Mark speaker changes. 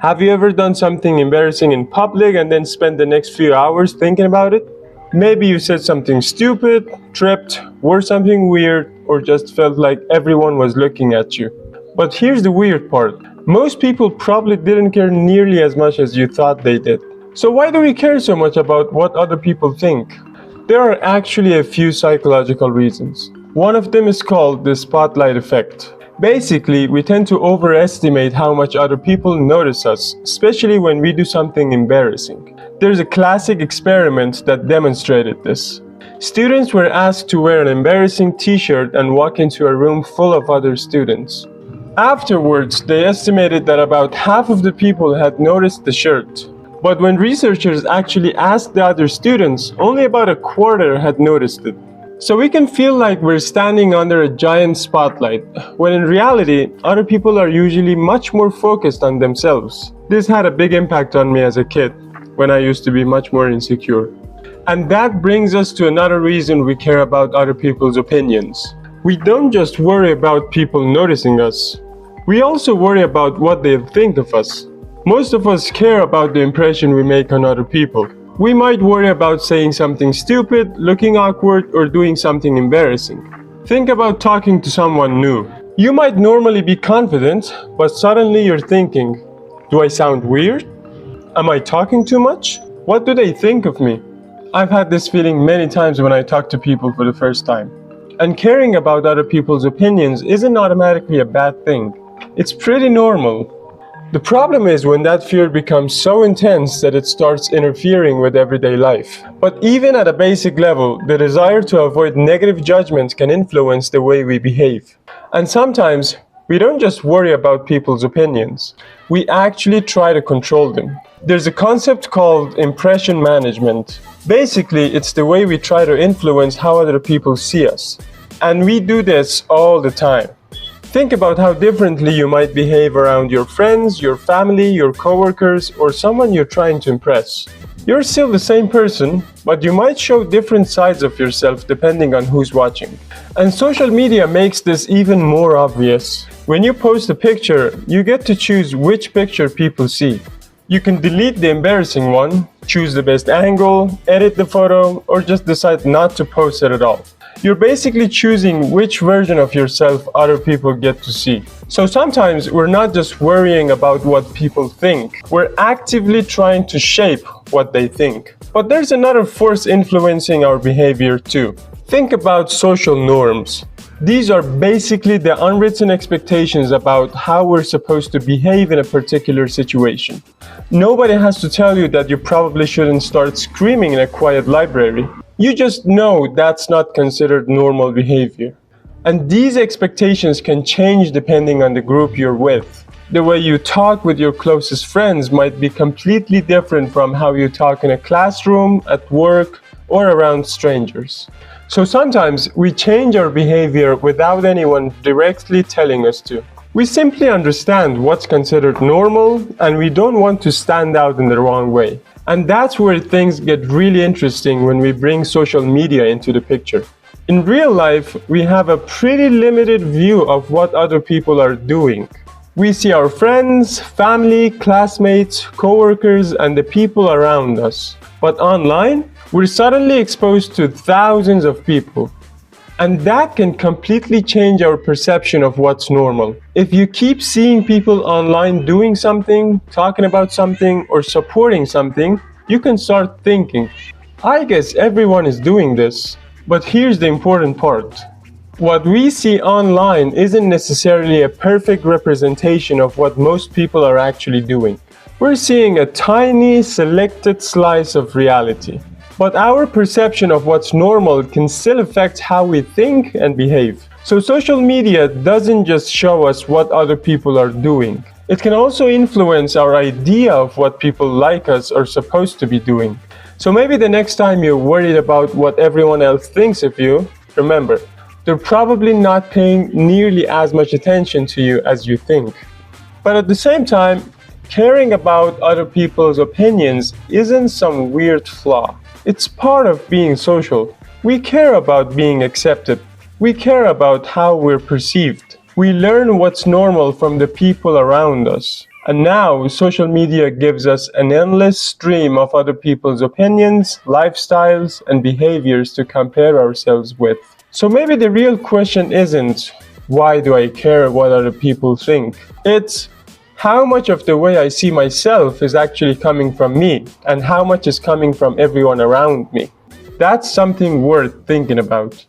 Speaker 1: Have you ever done something embarrassing in public and then spent the next few hours thinking about it? Maybe you said something stupid, tripped, wore something weird, or just felt like everyone was looking at you. But here's the weird part. Most people probably didn't care nearly as much as you thought they did. So why do we care so much about what other people think? There are actually a few psychological reasons. One of them is called the spotlight effect. Basically, we tend to overestimate how much other people notice us, especially when we do something embarrassing. There's a classic experiment that demonstrated this. Students were asked to wear an embarrassing t-shirt and walk into a room full of other students. Afterwards, they estimated that about half of the people had noticed the shirt. But when researchers actually asked the other students, only about a quarter had noticed it. So we can feel like we're standing under a giant spotlight, when in reality, other people are usually much more focused on themselves. This had a big impact on me as a kid, when I used to be much more insecure. And that brings us to another reason we care about other people's opinions. We don't just worry about people noticing us. We also worry about what they'll think of us. Most of us care about the impression we make on other people. We might worry about saying something stupid, looking awkward, or doing something embarrassing. Think about talking to someone new. You might normally be confident, but suddenly you're thinking, do I sound weird? Am I talking too much? What do they think of me? I've had this feeling many times when I talk to people for the first time. And caring about other people's opinions isn't automatically a bad thing. It's pretty normal. The problem is when that fear becomes so intense that it starts interfering with everyday life. But even at a basic level, the desire to avoid negative judgment can influence the way we behave. And sometimes, we don't just worry about people's opinions. We actually try to control them. There's a concept called impression management. Basically, it's the way we try to influence how other people see us. And we do this all the time. Think about how differently you might behave around your friends, your family, your coworkers, or someone you're trying to impress. You're still the same person, but you might show different sides of yourself depending on who's watching. And social media makes this even more obvious. When you post a picture, you get to choose which picture people see. You can delete the embarrassing one, choose the best angle, edit the photo, or just decide not to post it at all. You're basically choosing which version of yourself other people get to see. So sometimes we're not just worrying about what people think, we're actively trying to shape what they think. But there's another force influencing our behavior too. Think about social norms. These are basically the unwritten expectations about how we're supposed to behave in a particular situation. Nobody has to tell you that you probably shouldn't start screaming in a quiet library. You just know that's not considered normal behavior. And these expectations can change depending on the group you're with. The way you talk with your closest friends might be completely different from how you talk in a classroom, at work, or around strangers. So sometimes we change our behavior without anyone directly telling us to. We simply understand what's considered normal, and we don't want to stand out in the wrong way. And that's where things get really interesting when we bring social media into the picture. In real life, we have a pretty limited view of what other people are doing. We see our friends, family, classmates, coworkers, and the people around us. But online, we're suddenly exposed to thousands of people. And that can completely change our perception of what's normal. If you keep seeing people online doing something, talking about something, or supporting something, you can start thinking, I guess everyone is doing this. But here's the important part. What we see online isn't necessarily a perfect representation of what most people are actually doing. We're seeing a tiny, selected slice of reality. But our perception of what's normal can still affect how we think and behave. So social media doesn't just show us what other people are doing. It can also influence our idea of what people like us are supposed to be doing. So maybe the next time you're worried about what everyone else thinks of you, remember, they're probably not paying nearly as much attention to you as you think. But at the same time, caring about other people's opinions isn't some weird flaw. It's part of being social. We care about being accepted. We care about how we're perceived. We learn what's normal from the people around us. And now, social media gives us an endless stream of other people's opinions, lifestyles, and behaviors to compare ourselves with. So maybe the real question isn't, why do I care what other people think? It's, how much of the way I see myself is actually coming from me, and how much is coming from everyone around me? That's something worth thinking about.